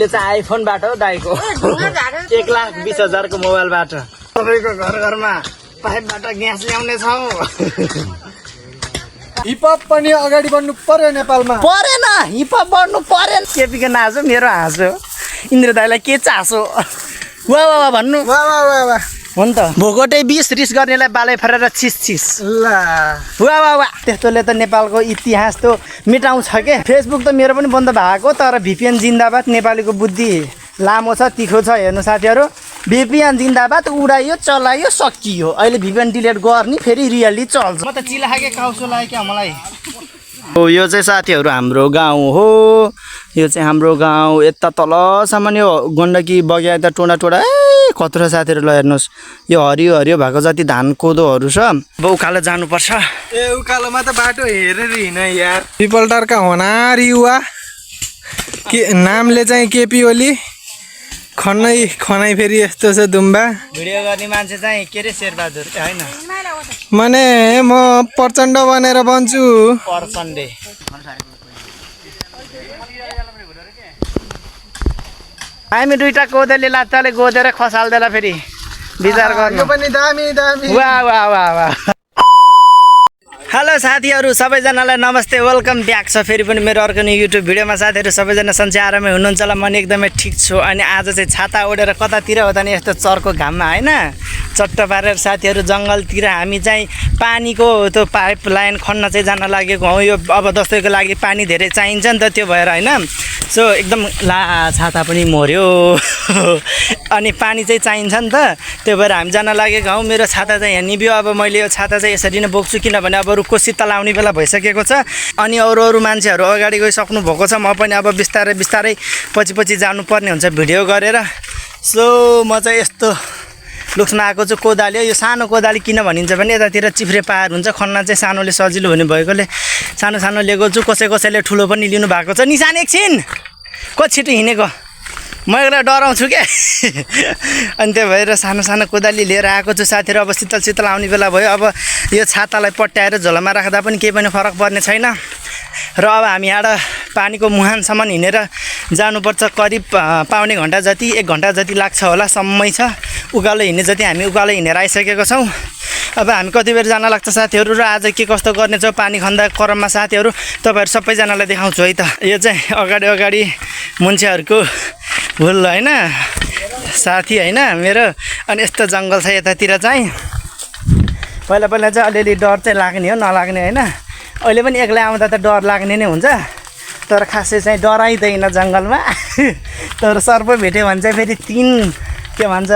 यो चाहिँ आइफोनबाट हो दाइको 1,20,000 को मोबाइलबाट सबैको घर घरमा पाइपबाट ग्यास ल्याउने छौँ। हिपहप पनि अगाडि बढ्नु पर्यो नेपालमा। परेन हिपहप बढ्नु परेन। केपीको नाचो मेरो हाँसो इन्द्र दाइलाई के चासो वा वा वा भन्नु वाह वाह वाह वाह हो नि त। भोगोटै 20 रिस गर्नेलाई बालै फरेर छिस छिस ल वा वा वा। त्यस्तोले त नेपालको इतिहास त मेटाउँछ के। फेसबुक त मेरो पनि बन्द भएको तर भिपिएन जिन्दाबाद। नेपालीको बुद्धि लामो छ तिखो छ। हेर्नु साथीहरू भिपिएन जिन्दाबाद उडाइयो चलाइयो सकियो। अहिले भिपिएन डिलिट गर्ने फेरि रियली चल्छ। म त चिला खाके काउसो लाग्यो क्या मलाई। हो यो चाहिँ साथीहरू हाम्रो गाउँ हो। यो चाहिँ हाम्रो गाउँ यता तलसम्म यो गण्डकी बग्या यता टोडा टोडा कत्रो साथीहरू ल हेर्नुहोस् यो हरियो हरियो भएको जति धान कोदोहरू छ। अब उकालो जानुपर्छ। ए उकालोमा त बाटो हेरेर हिँड यार। पिपलटारका होनार युवा के नामले चाहिँ केपी ओली खनाइ फेरि यस्तो छ दुम्बा। भिडियो गर्ने मान्छे चाहिँ के अरे शेरबहादुर होइन माने म प्रचण्ड बनेर बन्छु। पर्सन्डे हामी दुईटा कोदोले लात्ताले गोदेर खसाल्दैला फेरि विचार गर्नु। यो पनि दामी दामी। वाह वाह वाह वाह। हेलो साथीहरू सबैजनालाई नमस्ते वेलकम ब्याक छ फेरि पनि मेरो अर्को युट्युब भिडियोमा। साथीहरू सबैजना सन्चै आरामै हुनुहुन्छ होला। म एकदमै ठिक छु। अनि आज चाहिँ छाता ओढेर कतातिर हो त नि यस्तो चर्को घाममा होइन चट्ट पारेर साथीहरू जङ्गलतिर हामी चाहिँ पानीको त्यो पाइप लाइन खन्न चाहिँ जान लागेको हौँ। यो अब दसैँको लागि पानी धेरै चाहिन्छ नि त त्यो भएर होइन। सो एकदम ला छाता पनि मर्यो अनि पानी चाहिँ चाहिन्छ नि त त्यो भएर हामी जान लागेको हौँ। मेरो छाता चाहिँ यहाँ निभ्यो। अब मैले यो छाता चाहिँ यसरी नै बोक्छु किनभने अब रुखको शीतल आउने बेला भइसकेको छ। अनि अरू मान्छेहरू अगाडि गइसक्नु भएको छ। म पनि अब बिस्तारै बिस्तारै पछि जानुपर्ने हुन्छ भिडियो गरेर। सो म चाहिँ यस्तो लुक्समा आएको छु कोदाली। यो सानो कोदाली किन भनिन्छ भने यतातिर चिफ्रे पार हुन्छ खन्न चाहिँ सानोले सजिलो हुने भएकोले सानो सानो लिएको छु। कसैले ठुलो पनि लिनु भएको छ। निशान एकछिन को छिटो हिँडेको म एउटा डराउँछु क्या अनि त्यो भएर सानो सानो कोदाली लिएर आएको छु साथीहरू। अब शीतल आउने बेला भयो। अब यो छातालाई पट्याएर झोलामा राख्दा पनि केही पनि फरक पर्ने छैन। र अब हामी यहाँ पानीको मुहानसम्म हिँडेर जानुपर्छ। करिब पाउने घन्टा जति 1 घन्टा जति लाग्छ होला। समय छ उकालो हिँड्ने जति हामी उकालो हिँडेर आइसकेको छौँ। अब हामी कति बेर जान लाग्छ साथीहरू र आज के कस्तो गर्नेछौँ पानी खन्दा क्रममा साथीहरू तपाईँहरू सबैजनालाई देखाउँछु है त। यो चाहिँ अगाडि मान्छेहरूको भुल होइन साथी होइन मेरो। अनि यस्तो जङ्गल छ यतातिर चाहिँ। पहिला चाहिँ अलिअलि डर चाहिँ लाग्ने हो नलाग्ने होइन। अहिले पनि एक्लै आउँदा त डर लाग्ने नै हुन्छ तर खासै चाहिँ डराइँदैन जङ्गलमा। तर सर्प भेट्यो भने चाहिँ फेरि 3 के भन्छ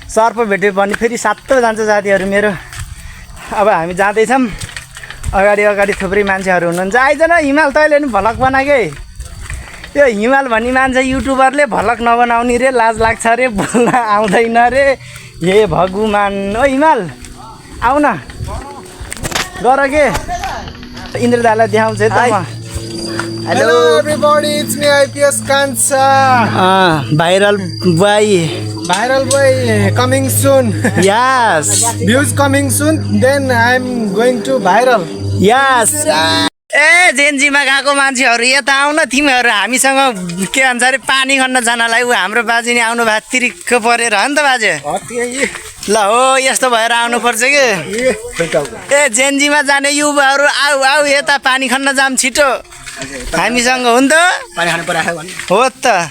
सर्प भेट्यो भने फेरि 7 जान्छ साथीहरू मेरो। अब हामी जाँदैछौँ अगाडि थुप्रै मान्छेहरू हुनुहुन्छ। आइज न हिमाल तैँले नि भ्लग बनाएकै। यो हिमाल भन्ने मान्छे युट्युबरले भ्लग नबनाउने रे लाज लाग्छ रे बोल्न आउँदैन रे। हे भगवान ओ हिमाल आउ न गर के इन्द्र दाइलाई देखाउँछु त म। Hello everybody it's me IPS Kanchha viral boy coming soon. Yes Views coming soon, then I'm going to viral. Yes. ए जेन्जीमा गएको मान्छेहरू यता आउन तिमीहरू हामीसँग के भन्छ अरे पानी खन्न जानलाई ऊ हाम्रो बाजे नि आउनु भएको तिरिक्क परेर हो नि त बाजे। ल हो यस्तो भएर आउनुपर्छ कि। ए जेन्जीमा जाने युवाहरू आऊ यता पानी खन्न जाम छिटो हामीसँग हो नि त। हो त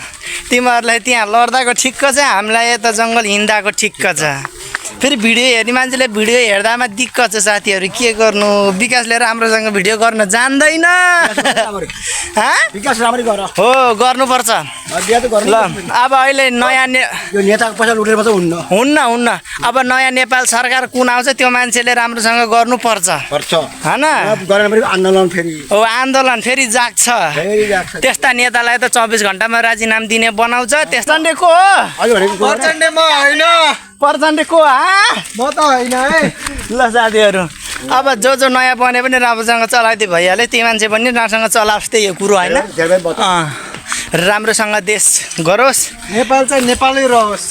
तिमीहरूलाई त्यहाँ लड्दाको ठिक्क छ हामीलाई यता जङ्गल हिँड्दाको ठिक्क छ। फेरि भिडियो हेर्ने मान्छेले भिडियो हेर्दामा दिक्कत छ साथीहरू के गर्नु। विकासले राम्रोसँग भिडियो गर्न जान्दैन हो गर्नुपर्छ। ल अब अहिले नयाँ नेताको पैसा लुटेर मात्रै हुन्न। अब नयाँ नेपाल सरकार कुन आउँछ त्यो मान्छेले राम्रोसँग गर्नुपर्छ होइन। आन्दोलन फेरि आन्दोलन फेरि जाग्छ। त्यस्ता नेतालाई त 24 घन्टामा राजीनामा दिने बनाउँछ। त्यस्ता को प्रचण्ड को म त होइन है। ल साथीहरू अब जो नयाँ बने पनि राम्रोसँग चलाइदिए भइहाल्यो। ती मान्छे पनि राम्रोसँग चलाओस् त्यही हो कुरो होइन। राम्रोसँग देश गरोस्। नेपाल चाहिँ नेपालै रहोस्।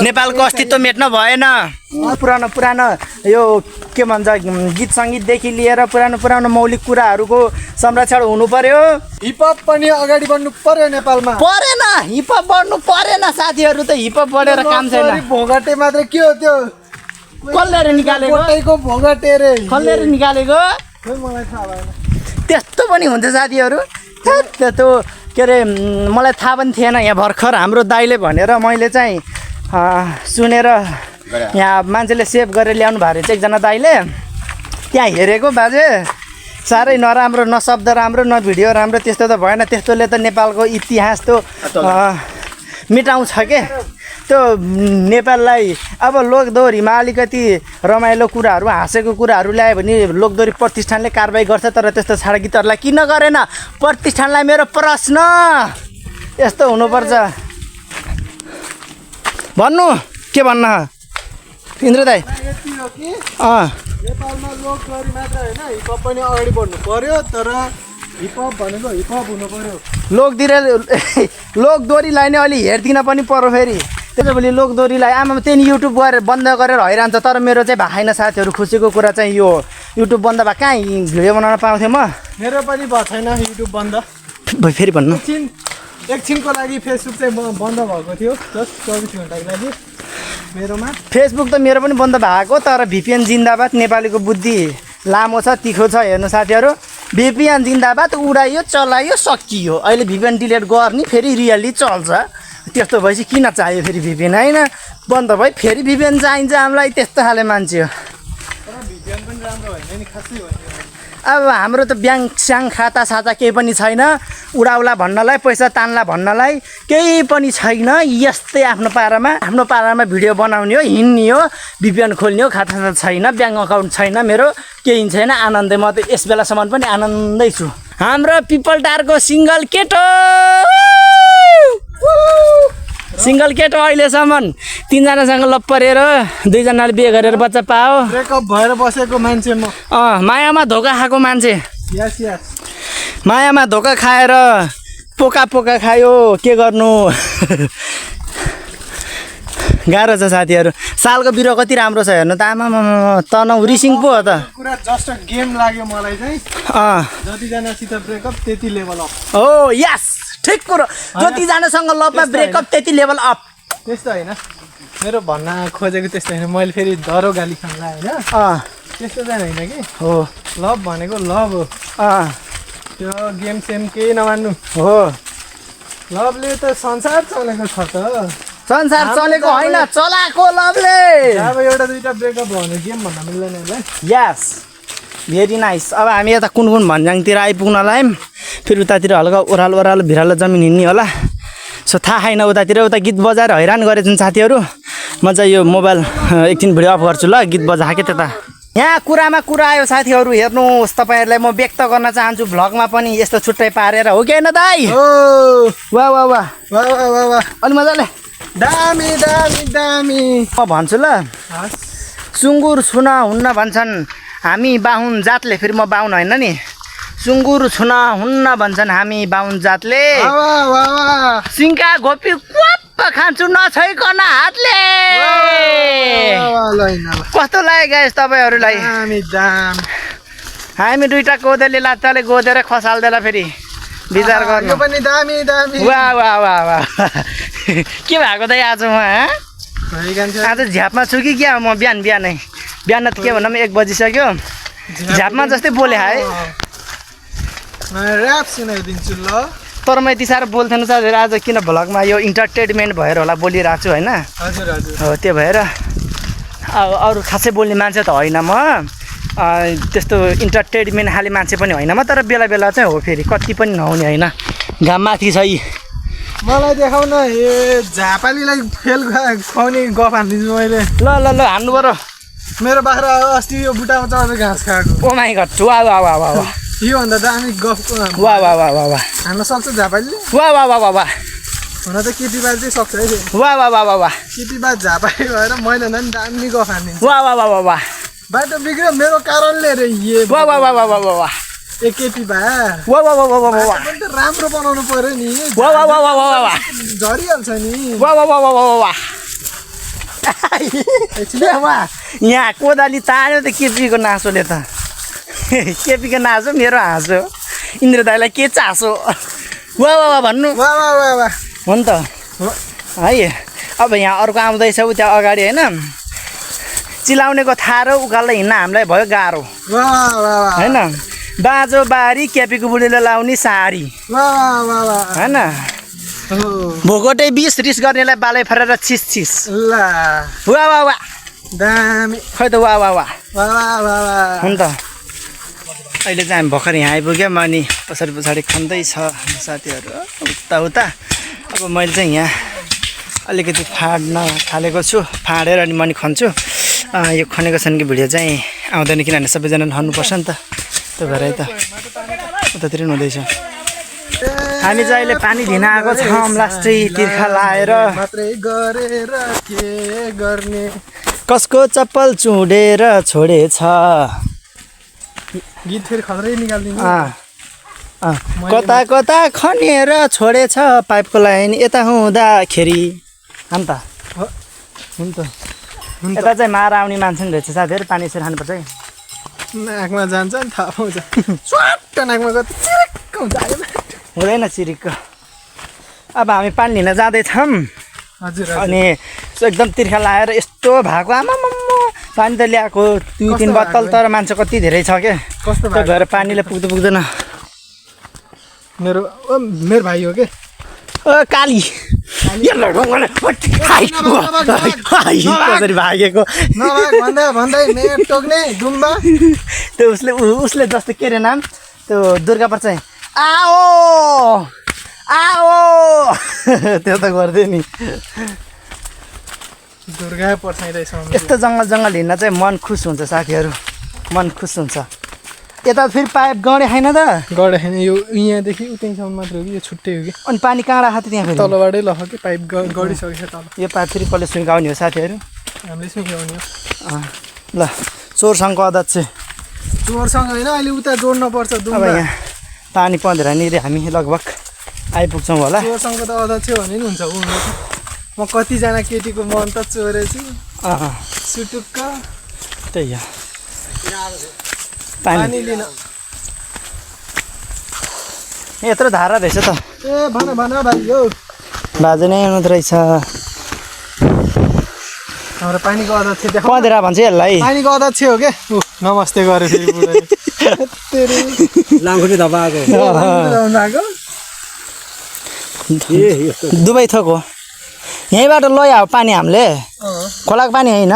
नेपालको अस्तित्व मेट्न भएन। पुरानो यो के भन्छ गीत सङ्गीतदेखि लिएर पुरानो मौलिक कुराहरूको संरक्षण हुनु पर्यो। हिपहप पनि अगाडि बढ्नु पर्यो नेपालमा। परेन हिपहप बढ्नु परेन साथीहरू, त हिपहप बढेर काम छैन। भोगटे मात्र के हो त्यो? कसले निकालेको? कोटैको भोगटे रे। कसले निकालेको? मलाई थाहा भएन। त्यस्तो पनि हुन्छ साथीहरू। त्यो के अरे मलाई थाहा पनि थिएन। यहाँ भर्खर हाम्रो दाइले भनेर मैले चाहिँ सुनेर यहाँ मान्छेले सेभ गरेर ल्याउनु भएको रहेछ एकजना दाइले। त्यहाँ हेरेको बाजे साह्रै नराम्रो, न शब्द राम्रो न भिडियो राम्रो, त्यस्तो त भएन। त्यस्तोले त नेपालको इतिहास त मेटाउँछ के। त्यो नेपाललाई अब लोकदोहोरीमा अलिकति रमाइलो कुराहरू हाँसेको कुराहरू ल्यायो भने लोकदोहोरी प्रतिष्ठानले कारबाही गर्छ। तर त्यस्तो छाडा गीतहरूलाई किन गरेन? प्रतिष्ठानलाई मेरो प्रश्न। यस्तो हुनुपर्छ। भन्नु के भन्न इन्द्र दाइ? नेपालमा लोकदोहोरी मात्र होइन, हिपहप पनि अगाडि बढ्नु पर्यो। तर हिपहप भनेको हिपहप हुनु पर्यो। लोकदोहोरीलाई नै अलि हेरिदिन पनि पर्यो फेरि। त्यसैले लोकदोहोरीलाई आमा त्यही युट्युब गरेर बन्द गरेर हैरान्छ। तर मेरो चाहिँ भएको छैन साथीहरू। खुसीको कुरा चाहिँ यो युट्युब बन्द भए कहाँ भिडियो बनाउन पाउँथेँ म? मेरो पनि भएको छैन युट्युब बन्द। फेरि भन्नु। एकछिनको लागि फेसबुक चाहिँ बन्द भएको थियो, जस्ट 24 घन्टाको लागि मेरोमा। फेसबुक त मेरो पनि बन्द भएको, तर भिपिएन जिन्दाबाद। नेपालीको बुद्धि लामो छ, तिखो छ। हेर्नु साथीहरू, भिपिएन जिन्दाबाद। उडायो, चलायो, सकियो। अहिले भिपिएन डिलिट गर्ने, फेरि रियल्ली चल्छ। त्यस्तो भएपछि किन चाहियो फेरि भिपिएन? होइन, बन्द भयो फेरि भिपिएन चाहिन्छ हामीलाई। त्यस्तो खाले मान्छे हो। अब हाम्रो त ब्याङ्क स्याङ खाता साता केही पनि छैन। उडाउला भन्नलाई, पैसा तान्ला भन्नलाई केही पनि छैन। यस्तै आफ्नो पारामा भिडियो बनाउने हो, हिँड्ने हो, भिपिएन खोल्ने हो। खाता साता छैन, ब्याङ्क अकाउन्ट छैन मेरो, केही छैन। आनन्दै, म त यस बेलासम्म पनि आनन्दै छु। हाम्रो पिपलटारको सिङ्गल केटो अहिलेसम्म 3जनासँग लप परेर 2जनाले बिहे गरेर बच्चा पाओ। ब्रेकअप भएर बसेको मान्छे म। मायामा धोका खाएको मान्छे। यस मायामा धोका खाएर पोका खायो। के गर्नु? गाह्रो छ साथीहरू। सालको बिरुवा कति राम्रो छ हेर्नु त। आमा तनौ रिसिङ पो हो त। कुरा जस्ट गेम लाग्यो मलाई चाहिँ। जतिजनासित ब्रेकअप त्यति लेभल अप। हो यस, ठिक कुरो। जतिजनासँग लपमा ब्रेकअप त्यति लेभल अप। त्यस्तो होइन, मेरो भन्न खोजेको त्यस्तो होइन। मैले फेरि डरो गाली खाँदा होइन, त्यस्तो चाहिँ होइन कि। हो, लभ भनेको लभ हो। त्यो गेम सेम केही नमान्नु हो। लभले त संसार चलेको छ त। संसार चलेको होइन, चलाएको लभले। अब एउटा दुईटा ब्रेकअप भयो भने गेम भन्न मिल्दैन यसलाई। यस, भेरी नाइस। अब हामी यता कुन भन्ज्याङतिर आइपुग्नलाई फेरि उतातिर हल्का ओह्रालो भिरालो जमिन हिँड्ने होला। सो थाहा छैन उतातिर। उता गीत बजाएर हैरान गरेछन् साथीहरू। म चाहिँ यो मोबाइल एकछिन भिडियो अफ गर्छु ल। गीत बजाएँ त्यता। यहाँ कुरामा कुरा आयो साथीहरू। हेर्नुहोस्, तपाईँहरूलाई म व्यक्त गर्न चाहन्छु भ्लगमा पनि यस्तो छुट्टै पारेर। हो कि होइन दाइ? वाह वाह वाह वाह वाह वाह वाह, अलि मजाले। दामी दामी दामी। म भन्छु ल। सुँगुर छुन हुन्न भन्छन् हामी बाहुन जातले। फेरि म बाहुन होइन नि। सुँगुर छुन हुन्न भन्छन् हामी बाहुन जातले। सिङ्का घोपी क्वाप्प खान्छु नछैकन हातले। कस्तो लाग्यो गाइस तपाईँहरूलाई? हामी दुईटा गोदेले लात्ताले गोदेर खसाल्दैन फेरि विचार गर्नु। वाह वाह वाह वाह। के भएको त आज म? आज झ्यापमा छु कि क्या? म बिहानै त के भनौँ 1 बजिसक्यो। झ्यापमा जस्तै बोले है। ऱ्याप सुनाइदिन्छु ल। तर म यति साह्रो बोल्थेन साथीहरू। आज किन भ्लगमा यो इन्टरटेनमेन्ट भएर होला बोलिरहेको छु होइन। हजुर हजुर। हो, त्यो भएर अरू खासै बोल्ने मान्छे त होइन म। त्यस्तो इन्टरटेनमेन्ट खाले मान्छे पनि होइन म। तर बेला चाहिँ हो फेरि, कति पनि नहुने होइन। घाम माथि छ यी। मलाई देखाउ न। झापालीलाई फेल खुवाउने गफ हानिदिन्छु मैले। ल हान्नु पर्यो। मेरो बाख्रा अस्ति यो बुट्टामा चढेर घाँस खाएको। ओ माइ गड। वाह वाह वाह वाह वाह। योभन्दा दामी गफ वाह वाह वाह वाह वाह। हान्न सक्छ झापालीले? वाह वाह वाह वाह वाह। हुन त केटीबाज चाहिँ सक्छ है। वाह वाह वाह वाह वाह। केटीबाज झापाली भएर मैले नि दामी गफ हानिदिन्छु। वाह वाह वाह वाह वाह। बाटो बिग्रियो मेरो कारणले रे। वाह वाह वाह वाह वाह वाह। केटी भए वाह वाह वाह वाह वाह। त राम्रो बनाउनु पर्यो नि। वाह वाह वाह वाह वाह वाह। झरिहाल्छ नि। वाह वाह वाह वाह वाह वाह। यहाँ कोदाली तान्यो त केपीको नासोले त केपीको नासो मेरो हाँसो इन्द्र दाईलाई के चासो वा वा वा भन्नु वाह वाह वाह वाह हो नि त है अब यहाँ अर्को आउँदैछ उ त्यहाँ अगाडि होइन चिलाउनेको थारो उकालो हिँड्न हामीलाई भयो गाह्रो वाह वाह वाह होइन बाँझो बारी केपीको बुढीले लाउने साडी वाह वाह वाह होइन हो भोगोटै बिस रिस गर्नेलाई बालै फरेर छिस छिस ल वा वा वा दामी खै त वा वा वा वाह वाह वाह वाह हो नि त अहिले चाहिँ हामी भर्खर यहाँ आइपुग्यौँ अनि पछाडि पछाडि खन्दैछ साथीहरू उता उता अब मैले चाहिँ यहाँ अलिकति फाड्न थालेको छु फाडेर अनि म नि खन्छु यो खनेको छन् कि भिडियो चाहिँ आउँदैन किनभने सबैजना रहनुपर्छ नि त त्यो भएर है त उतातिर पनि हुँदैछ हामी चाहिँ अहिले पानी दिन आएको छौँ लास्टै तिर्खा लाएर मात्रै गरेर के गर्ने कसको चप्पल चुडेर छोडेछ गीत फेरि खत्रै निकाल्दिनु कता कता खनेर छोडेछ पाइपको लाइन यता हुँदाखेरि अन्त हुन त यता चाहिँ मार आउने मान्छे नि रहेछ साथीहरू पानी यसरी खानुपर्छ है नाकमा जान्छ नि थाहा पाउँछ स्वाट नाकमा गयो चिरिक्क हुन्छ हुँदैन चिरिक्क अब हामी पानी लिन जाँदैछौँ हजुर अनि एकदम तिर्खा लाएर यस्तो भएको आमामा पानी त ल्याएको 2-3 बोतल तर मान्छे कति धेरै छ क्या कस्तो त्यो भएर पानीले पुग्दैन मेरो भाइ हो के काली कसरी भागेको भन्दा भन्दै मेट टोक्ने दुम्बा त्यो उसले जस्तो के अरे नाम त्यो दुर्गा पर्छ आओ आओ त्यो त गर्दै नि दुर्गा पर्छ यस्तो जङ्गल हिँड्न चाहिँ मन खुस हुन्छ साथीहरू मन खुस हुन्छ यता फेरि पाइप गढे छैन त गढे छैन यो यहाँदेखि उतैसम्म मात्र हो कि यो छुट्टै हो कि अनि पानी कहाँ राखेको थियो त्यहाँ फेरि तलबाटै लख कि पाइप गढिसकेको छ तल यो पाइप फेरि कसले सुन्काउने हो साथीहरू हामीले सुन्काउने हो ल चोरसँगको अध्यक्ष चोरसँग होइन अहिले उता जोड्न पर्छ अब यहाँ पानी पँधेर नि हामी लगभग आइपुग्छौँ होला चोरसँगको त अध्यक्ष भने नि हुन्छ उनीहरू म कतिजना केटीको मन त चोरेछु सुटुक्क त्यही हो पानी लिन यत्रो धारा रहेछ त ए भन भन भाइ हो बाजे नै हुँदो रहेछ हाम्रो पानीको अध्यक्ष देखा पँधेर भन्छ यसलाई पानीको अध्यक्ष हो के नमस्ते गरे फेरि बुढाले लामखुट्टे धपाएको दुवै थोक हो यहीँबाट लैआयो पानी हामीले खोलाको पानी होइन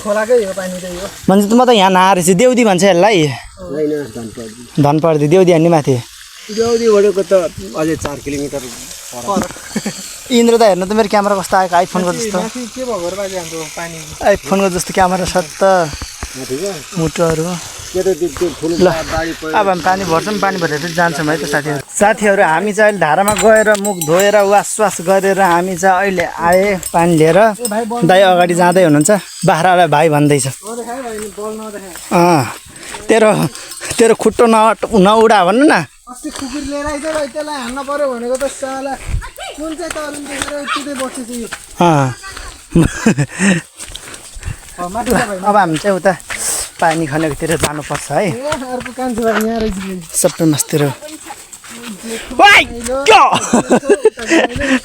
खोलाकै हो पानी त्यही हो भन्छ म त यहाँ नआएर चाहिँ देउदी भन्छ यसलाई धनपर्दी देउदी हान्ने माथि देउदीबाटको त अझै 4 किलोमिटर इन्द्र त हेर्नु त मेरो क्यामेरा कस्तो आएको आइफोनको जस्तो के भएको बाजे हाम्रो पानी आइफोनको जस्तो क्यामेरा छ त मुटुहरू ल अब हामी पानी भर्छौँ पानी भरेर जान्छौँ है त साथीहरू हामी चाहिँ अहिले धारामा गएर मुख धोएर वास गरेर हामी चाहिँ अहिले आए पानी लिएर दाइ अगाडि जाँदै हुनुहुन्छ बाख्रालाई भाइ भन्दैछ तेरो खुट्टो नउडा भन्नु न अस्ति खुकुर लिएर आइज भाइ त्यसलाई हान्न पर्यो भनेको त साला कुन चाहिँ तरुण देखेर यतिकै बसेछ यो अब हामी चाहिँ उता पानी खनेकोतिर जानुपर्छ है अर्को कान्छो भाइ यहाँ रहेछ सप्टेम्बरतिर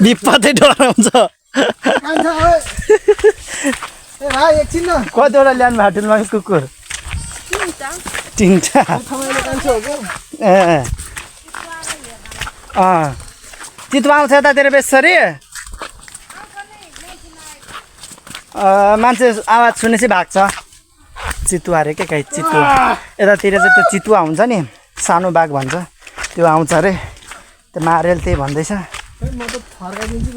विपदै डराउँछ कान्छो ए भाइ एकछिन न कतिवटा ल्याउनु भाटुलमा कुकुर तिनवटा तपाईँले कान्छो हो क्या ए चितुवा आउँछ यतातिर बेसरी मान्छे आवाज सुनेपछि भाग्छ चितुवा अरे के चितुवा यतातिर चाहिँ त्यो चितुवा हुन्छ नि सानो बाघ भन्छ त्यो आउँछ अरे त्यो मारेल त्यही भन्दैछ म त फर्काइदिन्छु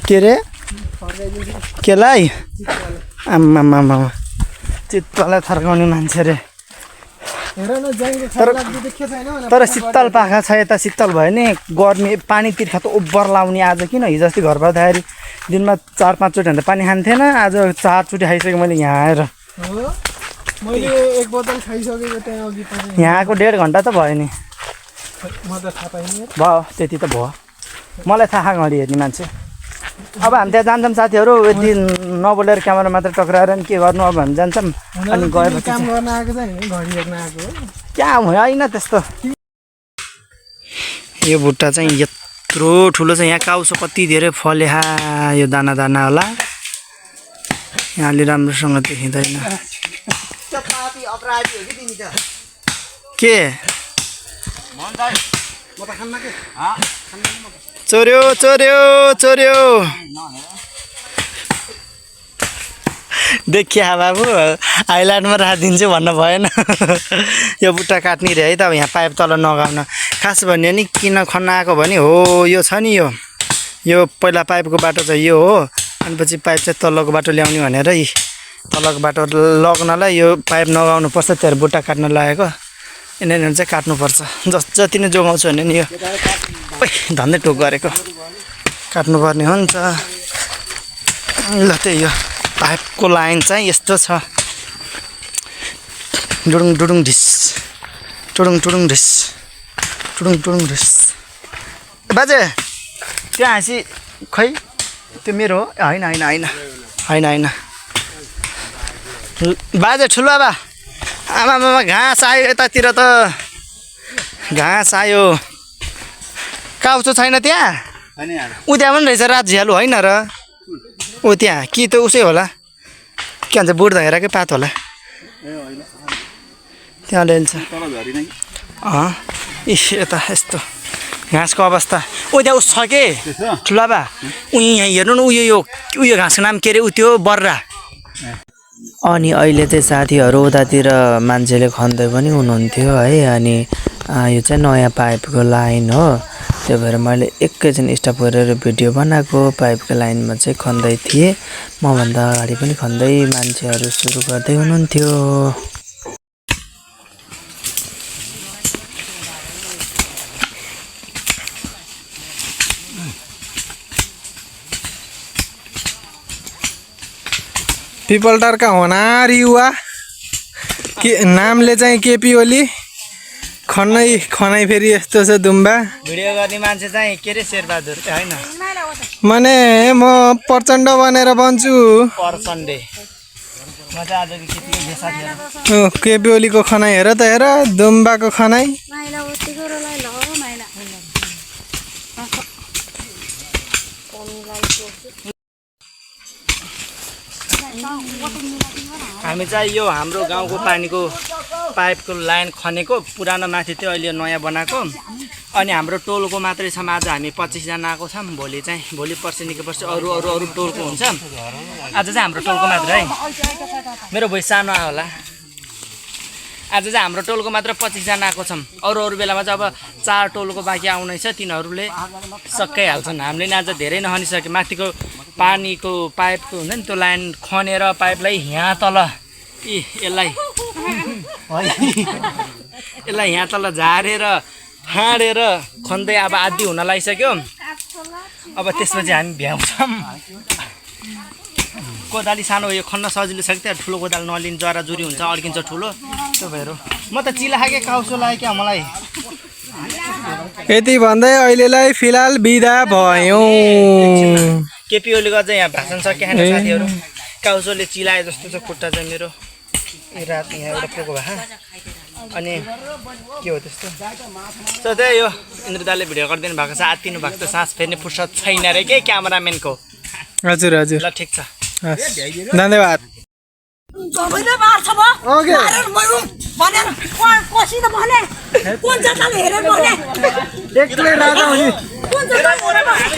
के अरे फर्काइदिन्छु केलाई आम्मामा चितुवालाई थर्काउने मान्छे अरे हेर न जाइको खाइलाग्दो देख्यो छैन भने तर शीतल पाखा छ यता शीतल भयो नि गर्मी पानी तिर्खा त ओभर लाउने आज किन हिजो अस्ति घर पर्दाखेरि दिनमा 4-5 चोटि भन्दा पानी खान्थेन आज 4 चोटि खाइसकेँ मैले यहाँ आएर हो मैले एक बोतल खाइसकेको त्यहाँ अघि पनि यहाँ आएको 1.5 घन्टा त भयो नि म त थाहा पाइनँ भयो त्यति त भयो मलाई थाहा घडी हेर्ने मान्छे अब हामी त्यहाँ जान्छौँ साथीहरू यति नबोलेर क्यामेरा मात्र टक्राएर नि के गर्नु अब हामी जान्छौँ अनि गएपछि काम गर्न आएको छ नि घडी हेर्न आएको हो क्या होइन त्यस्तो यो भुट्टा चाहिँ यत्रो ठुलो छ यहाँ काउसो कति धेरै फलेहा यो दाना दाना होला यहाँ अलि राम्रोसँग देखिँदैन के चोर्यो चोर्यो चोर्यो देखिया बाबु हाइलाइटमा राखिदिन्छु भन्नु भएन यो बुट्टा काट्ने रे है त अब यहाँ पाइप तल नगाउन खास भन्यो नि किन खन्न आएको भने हो यो छ नि यो पहिला पाइपको बाटो चाहिँ यो हो अनि पछि पाइप चाहिँ तल्लोको बाटो ल्याउने भनेर यी तल्लोको बाटो लग्नलाई यो पाइप नगाउनु पर्छ त्यहाँ बुट्टा काट्न लागेको यिनीहरू चाहिँ काट्नुपर्छ जति नै जोगाउँछु भने नि यो धन्दै टोक गरेको काट्नुपर्ने हुन्छ ल त्यही हो पाइपको लाइन चाहिँ यस्तो छ डुडुङ डुडुङ ढिस टुडुङ टुडुङ ढिस टुडुङ टुडुङ ढिस बाजे त्यहाँ हाँसी खै त्यो मेरो हो होइन होइन होइन होइन होइन बाजे ठुलो बा आमा घाँस आयो यतातिर त घाँस आयो काउचो छैन त्यहाँ ऊ त्यहाँ पनि रहेछ रात झ्यालु होइन र ऊ त्यहाँ कि त उसै होला के भन्छ बुढ्दा हेरेकै पात होला त्यहाँ ल्याइन्छ यता यस्तो घाँसको अवस्था ऊ त्यहाँ उस छ के ठुला बा ऊ यहाँ हेर्नु न उयो घाँसको नाम के अरे ऊ त्यो बर्रा अनि अहिले चाहिँ साथीहरू उतातिर मान्छेले खन्दै पनि हुनुहुन्थ्यो है अनि यो चाहिँ नयाँ पाइपको लाइन हो त्यो भएर मैले एकैछिन स्टप गरेर भिडियो बनाएको पाइपको लाइनमा चाहिँ खन्दै थिएँ मभन्दा अगाडि पनि खन्दै मान्छेहरू सुरु गर्दै हुनुहुन्थ्यो पिपलटारका होनार युवा के नामले चाहिँ केपी ओली खनाइ फेरि यस्तो छ दुम्बा भिडियो गर्ने मान्छे चाहिँ के अरे शेरबहादुर होइन माने म प्रचण्ड बनेर बन्छु पर सन्डे म चाहिँ आजको केटीको साथीहरू केपी ओलीको खनाइ हेर त हेर दुम्बाको खनाइ हामी चाहिँ यो हाम्रो गाउँको पानीको पाइपको लाइन खनेको पुरानो माथि थियो अहिले नयाँ बनाएको अनि हाम्रो टोलको मात्रै छौँ आज हामी 25 जना आएको छौँ भोलि पर्सि निकै पर्सि अरू टोलको हुन्छ आज चाहिँ हाम्रो टोलको मात्र है मेरो भोइस सानो आयो होला आज चाहिँ हाम्रो टोलको मात्र 25 जना आएको छौँ अरू बेलामा चाहिँ अब 4 टोलको बाँकी आउनै छ तिनीहरूले सकाइहाल्छन् हामीले नि आज धेरै नखनिसक्यो माथिको पानीको पाइपको हुन्छ नि त्यो लाइन खनेर पाइपलाई यहाँ तल यसलाई यहाँ तल झारेर फाँडेर खन्दै अब आदि हुन लागिसक्यो अब त्यसपछि हामी भ्याउँछौँ कोदाली सानो यो खन्न सजिलो छ कि त्यहाँ ठुलो कोदाली नलिन जरा जुरी हुन्छ अड्किन्छ ठुलो त्यो भएर म त चिला खाएकै काउसो लाग्यो क्या मलाई यति भन्दै अहिलेलाई फिलहाल बिदा भयौँ केपी ओलीको चाहिँ यहाँ भाषण सकिहाल्छ साथीहरू काउसोले चिलाए जस्तो छ खुट्टा चाहिँ मेरो रात यहाँ एउटा पोको भए अनि के हो त्यस्तो सो त्यही यो इन्द्रदाले भिडियो गरिदिनु भएको छ आत्तिनु भएको त सास फेर्ने फुर्सद छैन रे के क्यामेराम्यानको हजुर हजुर ल ठिक छ धन्यवाद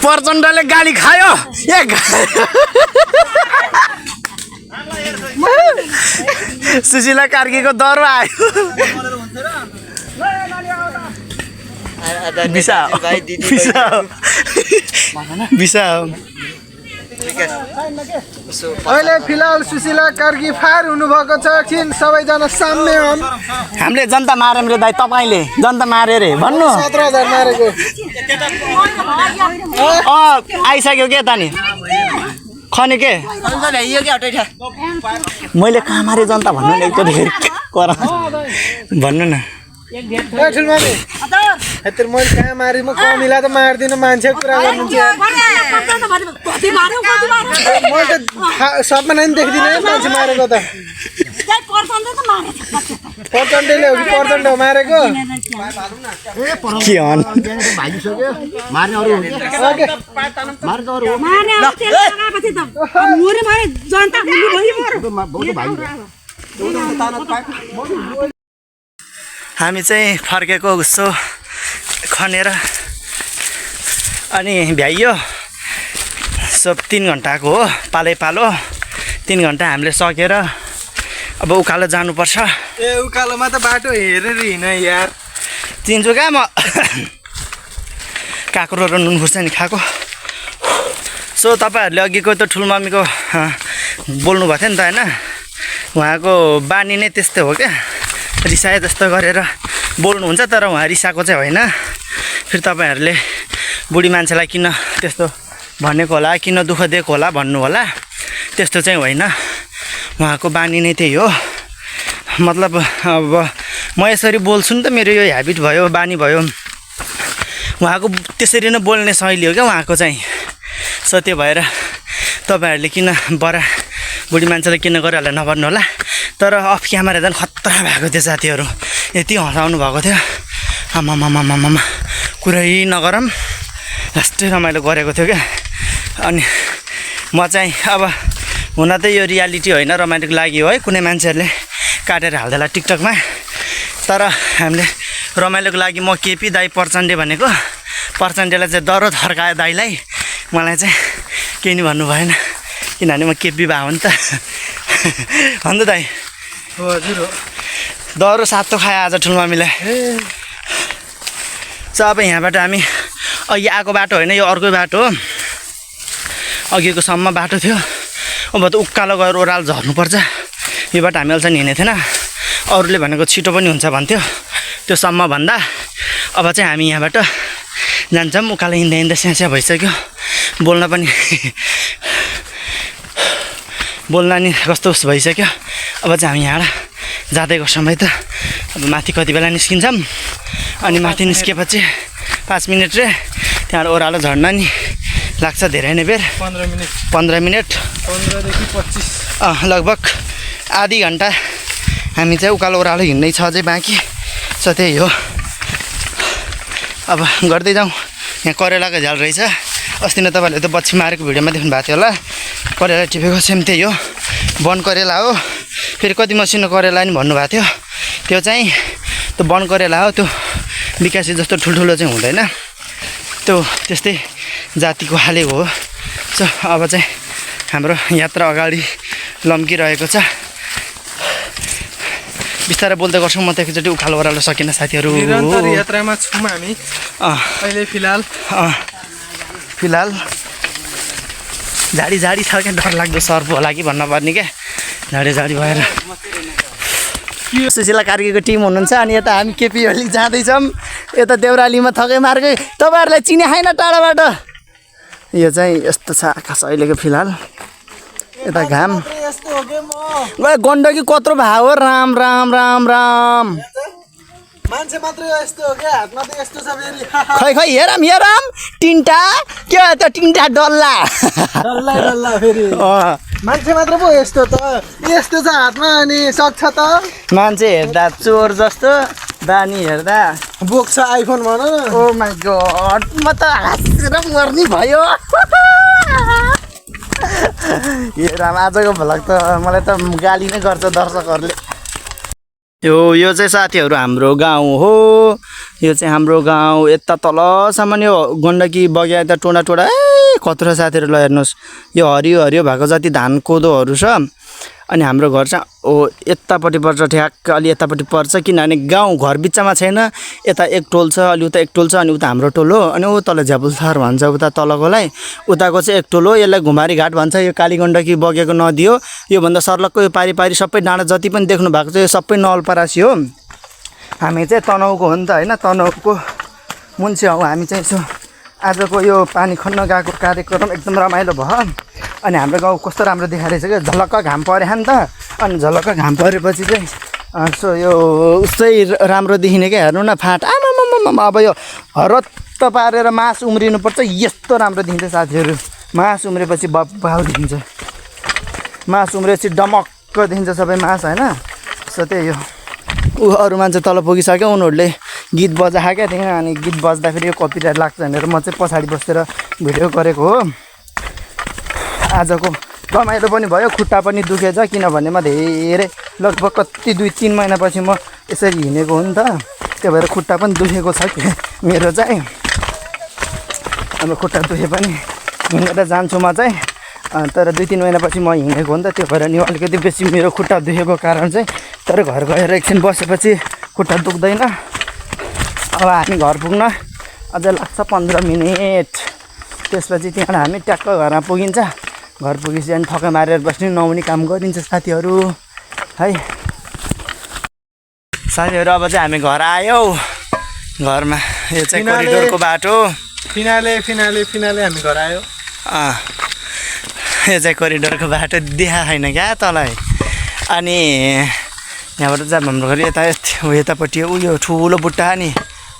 प्रचण्डले गाली खायो सुशीला कार्कीको दरवा आयो अहिले फिलहाल सुशीला कार्की फायर हुनुभएको छ एकछिन सबैजना साम्य हौँ हामीले जनता मार्यौँ रे दाइ तपाईँले जनता मार्यो रे भन्नु 17,000 मारेको आइसक्यो के त नि खने के मैले कहाँ मारे जनता भन्नु न एकचोटि भन्नु न मैले कहाँ मारे म कमिला त मार्दिनँ मान्छे कुरा गर्नुहुन्छ म त सपना नि देख्दिनँ मान्छे मारेको त प्रचण्डले हो कि प्रचण्ड मारेको के हन हामी चाहिँ फर्केको उसो खनेर अनि भ्याइयो सब 3 घन्टाको हो पालै पालो 3 घन्टा हामीले सकेर अब उकालो जानुपर्छ ए उकालोमा त बाटो हेरेर हिँड यार चिन्छु कहाँ म काँक्रो र नुन खुर्सानी खाएको सो तपाईँहरूले अघिको त ठुलो मम्मीको बोल्नु भएको थियो नि त होइन उहाँको बानी नै त्यस्तै हो क्या रिसाए जस्तो गरेर बोल्नुहुन्छ तर उहाँ रिसाएको चाहिँ होइन फेरि तपाईँहरूले बुढी मान्छेलाई किन त्यस्तो भनेको होला किन दुःख दिएको होला भन्नु होला त्यस्तो चाहिँ होइन उहाँको बानी नै त्यही हो मतलब अब म यसरी बोल्छु नि त मेरो यो ह्याबिट भयो बानी भयो उहाँको त्यसरी नै बोल्ने शैली हो क्या उहाँको चाहिँ सो त्यो भएर तपाईँहरूले किन बडा बुढी मान्छेलाई किन गरिहाल्दा नभन्नु होला तर अफ क्यामेरा झन् खतरा भएको थियो साथीहरू यति हँसाउनु भएको थियो आमामामामामा कुरै नगरौँ जस्तै रमाइलो गरेको थियो क्या अनि म चाहिँ अब हुन त यो रियालिटी होइन रमाइलोको लागि हो है कुनै मान्छेहरूले काटेर हाल्दैला टिकटकमा तर हामीले रमाइलोको लागि म केपी दाई प्रचण्डे भनेको प्रचण्डेलाई चाहिँ डरो थर्कायो दाईलाई मलाई चाहिँ केही नि भन्नु भएन किनभने म केपी भए हो नि त भन्नु दाई हजुर हो डरो सातो खायो आज ठुलो मम्मीलाई सो अब यहाँबाट हामी अघि आएको बाटो होइन यो अर्कै बाटो हो अघिको सम्म बाटो थियो अब त उकालो गएर ओह्रालो झर्नुपर्छ यो बाटो हामी अल्छा हिँडेको थिएन अरूले भनेको छिटो पनि हुन्छ भन्थ्यो त्यो सम्म भन्दा अब चाहिँ हामी यहाँबाट जान्छौँ उकालो हिँड्दा हिँड्दा स्यास्या भइसक्यो बोल्न पनि बोल्न नि कस्तो उस भइसक्यो अब चाहिँ हामी यहाँबाट जाँदै गर्छौँ है त अब माथि कति बेला निस्किन्छौँ अनि माथि निस्केपछि 5 मिनट रे त्यहाँबाट ओह्रालो झर्न नि लाग्छ धेरै नै बेर 15 मिनट 15देखि 25 लगभग आधी घन्टा हामी चाहिँ उकालो ओह्रालो हिँड्नै छ अझै बाँकी सो त्यही हो अब गर्दै जाउँ यहाँ करेलाको झ्याल रहेछ अस्ति नै तपाईँहरूले त बच्ची मारेको भिडियोमा देख्नु भएको थियो होला करेला टिपेको सेम त्यही हो वन करेला हो फेरि कति मसिनो करेला नि भन्नुभएको थियो त्यो चाहिँ त्यो वन करेला हो त्यो विकासे जस्तो ठुल्ठुलो चाहिँ हुँदैन त्यो त्यस्तै जातिको हालेको हो सो अब चाहिँ हाम्रो यात्रा अगाडि लम्किरहेको छ बिस्तारै बोल्दै गर्छौँ म त एकचोटि उकालो ओह्रालो सकिनँ साथीहरू निरन्तर यात्रामा छौँ हामी अहिले फिलहाल झाडी झाडी छ क्या डरलाग्दो सर्प होला कि भन्न पर्ने क्या झाडी झाडी भएर सुशीला कार्कीको टिम हुनुहुन्छ अनि यता हामी केपी ओली जाँदैछौँ यता देउरालीमा थकै मार्कै तपाईँहरूलाई चिने छैन टाढाबाट यो चाहिँ यस्तो छ आकाश अहिलेको फिलहाल यता घाम गण्डकी कत्रो भाव हो राम राम राम राम मान्छे मात्रै यस्तो हो क्या हातमा त यस्तो छ फेरि खै हेरम तिनटा के हो त तिनटा डल्ला डल्ला फेरि मान्छे मात्र पो यस्तो त यस्तो छ हातमा अनि सक्छ त मान्छे हेर्दा चोर जस्तो बानी हेर्दा बोक्छ आइफोन भन न ओ माई गड म त हाँसेर मर्ने भयो ए राम आजको भ्लग त मलाई त गाली नै गर्छ दर्शकहरूले यो चाहिँ साथीहरू हाम्रो गाउँ हो यो चाहिँ हाम्रो गाउँ यता तलसम्म यो गण्डकी बग्या यता टोडा टोडा कत्रो साथीहरू ल हेर्नुहोस् यो हरियो हरियो भएको जति धान कोदोहरू छ अनि हाम्रो घर चाहिँ यतापट्टि पर्छ ठ्याक्क अलि यतापट्टि पर्छ किनभने गाउँ घर बिचमा छैन यता एक टोल छ अलि उता एक टोल छ अनि उता हाम्रो टोल हो अनि तल झ्यापुलथर भन्छ उता तलकोलाई उताको चाहिँ एक टोल हो यसलाई घुमारी घाट भन्छ यो कालीगण्डकी बगेको नदी हो योभन्दा सर्लकको यो पारी पारी सबै डाँडा जति पनि देख्नु भएको छ यो सबै नवलपरासी हो हामी चाहिँ तनहुको हो नि त होइन तनहुको मुन्सी हौ हामी चाहिँ यसो आजको यो पानी खन्न गएको कार्यक्रम एकदम रमाइलो भयो अनि हाम्रो गाउँ कस्तो राम्रो देखाइरहेछ क्या झलक्क घाम पऱ्यो नि त अनि झलक्क घाम परेपछि चाहिँ सो यो उस्तै राम्रो देखिने क्या हेर्नु न फाट आमामामा अब यो हरत्त पारेर मास उम्रिनुपर्छ यस्तो राम्रो देखिन्छ साथीहरू मास उम्रेपछि बब्बाल देखिन्छ मास उम्रेपछि डमक्क देखिन्छ सबै मास होइन सो त्यही हो ऊ अरू मान्छे तल पुगिसक्यो उनीहरूले गीत बजाएका थिएँ अनि गीत बज्दाखेरि यो कपिराइट लाग्छ भनेर म चाहिँ पछाडि बसेर भिडियो गरेको हो आजको रमाइलो पनि भयो खुट्टा पनि दुखेछ किनभने म धेरै लगभग कति 2-3 महिनापछि म यसरी हिँडेको हो नि त त्यही भएर खुट्टा पनि दुखेको छ कि मेरो चाहिँ अब खुट्टा दुखे पनि हिँडेर जान्छु म चाहिँ तर 2-3 महिनापछि म हिँडेको हो नि त त्यो भएर नि अलिकति बेसी मेरो खुट्टा दुखेको कारण चाहिँ तर घर गएर एकछिन बसेपछि खुट्टा दुख्दैन अब हामी घर पुग्न अझै लाग्छ 15 मिनट त्यसपछि त्यहाँबाट हामी ट्याक्क घरमा पुगिन्छ घर पुगेपछि अनि थकाइ मारेर बस्ने नआउने काम गरिन्छ साथीहरू है साथीहरू अब चाहिँ हामी घर आयौ घरमा यो चाहिँ कोरिडोरको बाटो फिनाले हामी घर आयो यो चाहिँ कोरिडोरको बाटो देखा छैन क्या तँलाई अनि यहाँबाट चाहिँ हाम्रो घर यतापट्टि उयो ठुलो बुट्टा नि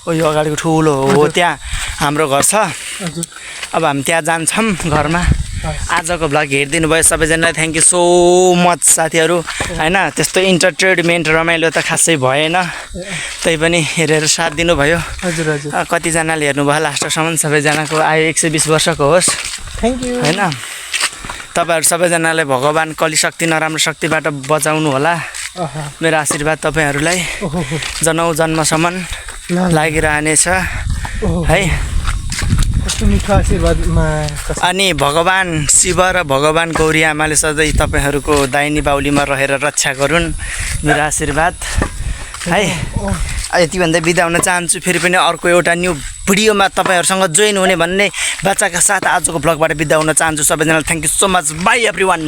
उयो अगाडिको ठुलो हो त्यहाँ हाम्रो घर छ अब हामी त्यहाँ जान्छौँ घरमा आजको भ्लग हेरिदिनु भयो सबैजनालाई थ्याङ्क यू सो मच साथीहरू होइन त्यस्तो इन्टरटेनमेन्ट रमाइलो त खासै भएन त्यही पनि हेरेर साथ दिनुभयो हजुर कतिजनाले हेर्नुभयो लास्टसम्म सबैजनाको आयु 120 वर्षको होस् थ्याङ्क यू होइन तपाईँहरू सबैजनाले भगवान् कली शक्ति नराम्रो शक्तिबाट बचाउनु होला मेरो आशीर्वाद तपाईँहरूलाई जनौँ जन्मसम्म लागिरहनेछ है कस्तो मिठो आशीर्वादमा अनि भगवान् शिव र भगवान् गौरी आमाले सधैँ तपाईँहरूको दाहिनी बाहुलीमा रहेर रक्षा गरून् मेरो आशीर्वाद है यति भन्दै बिदा हुन चाहन्छु फेरि पनि अर्को एउटा न्यू भिडियोमा तपाईँहरूसँग जोइन हुने भन्ने बाचाका साथ आजको ब्लगबाट बिदा हुन चाहन्छु सबैजनालाई thank you so much by everyone